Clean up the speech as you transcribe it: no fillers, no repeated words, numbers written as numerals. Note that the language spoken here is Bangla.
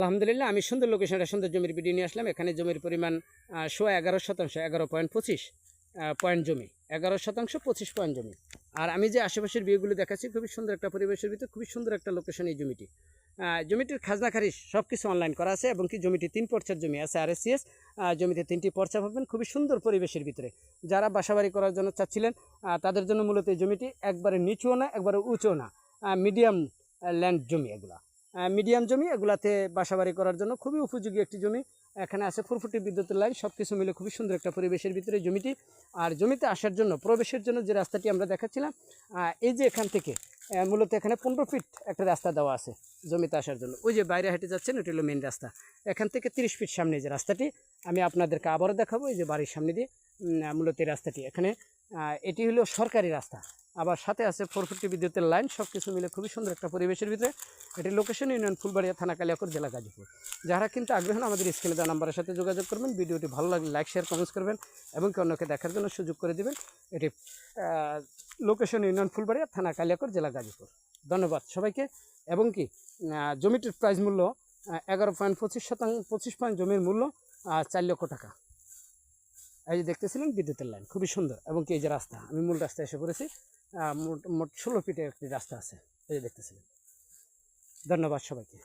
আলহামদুলিল্লাহ, আমি সুন্দর লোকেশনটা সুন্দর জমির ভিডিও নিয়ে আসলাম। এখানে জমির পরিমাণ 11% 11.25 পয়েন্ট জমি, 11% 25 পয়েন্ট জমি। আর আমি যে আশেপাশের ভিউগুলো দেখাচ্ছি, খুবই সুন্দর একটা পরিবেশের ভিতরে, খুবই সুন্দর একটা লোকেশন এই জমিটি। জমিটির খাজনা খারিজ সব কিছু অনলাইন করা আছে এবং কি জমিটি 3 পর্চার জমি আছে RSCS। জমিতে 3টি পর্চা পাবেন খুবই সুন্দর পরিবেশের ভিতরে। যারা বাসাবাড়ি করার জন্য চাচ্ছিলেন তাদের জন্য মূলত এই জমিটি একবারে নিচুও না একবারে উঁচুও না, মিডিয়াম ল্যান্ড জমি। এগুলা মিডিয়াম জমি, এগুলাতে বাসাবাড়ি করার জন্য খুবই উপযোগী একটি জমি। এখানে আছে 4 ফুটের বিদ্যুতের লাইন, সব কিছু মিলে খুবই সুন্দর একটা পরিবেশের ভিতরে জমিটি। আর জমিতে আসার জন্য প্রবেশের জন্য যে রাস্তাটি আমরা দেখাচ্ছিলাম, এই যে এখান থেকে মূলত এখানে 15 ফিট একটা রাস্তা দেওয়া আছে জমিতে আসার জন্য। ওই যে বাইরে হেঁটে যাচ্ছেন, ওটি হলো মেন রাস্তা। এখান থেকে 30 ফিট সামনে যে রাস্তাটি আমি আপনাদেরকে আবারও দেখাবো, এই যে বাড়ির সামনে দিয়ে মূলত এই রাস্তাটি। এখানে এটি হলো সরকারি রাস্তা, আবার সাথে আছে 4 ফুট বিদ্যুতের লাইন, সব কিছু মিলে খুবই সুন্দর একটা পরিবেশের ভিতরে। এটি লোকেশন ইউনিয়ন ফুলবাড়িয়া, থানা কালিয়াকৈর, জেলা গাজীপুর। যারা কিন্তু আগ্রহ আমাদের স্ক্রিনে দেওয়া নাম্বারের সাথে যোগাযোগ করবেন। ভিডিওটি ভালো লাগলে লাইক, শেয়ার, কমেন্টস করবেন এবং কি অন্যকে দেখার জন্য সুযোগ করে দেবেন। এটি লোকেশন ইউনিয়ন ফুলবাড়িয়া, থানা কালিয়াকৈর, জেলা গাজীপুর। ধন্যবাদ সবাইকে। এবং কি জমিটির প্রাইস মূল্য 11.25 পয়েন্ট জমির মূল্য 4 লক্ষ টাকা। এই যে দেখতেছিলেন বিদ্যুতের লাইন, খুবই সুন্দর। এবং কি এই যে রাস্তা, আমি মূল রাস্তায় এসে পড়েছি। মোট 16 ফিটের একটি রাস্তা আছে, এই যে দেখতেছিলেন। ধন্যবাদ সবাইকে।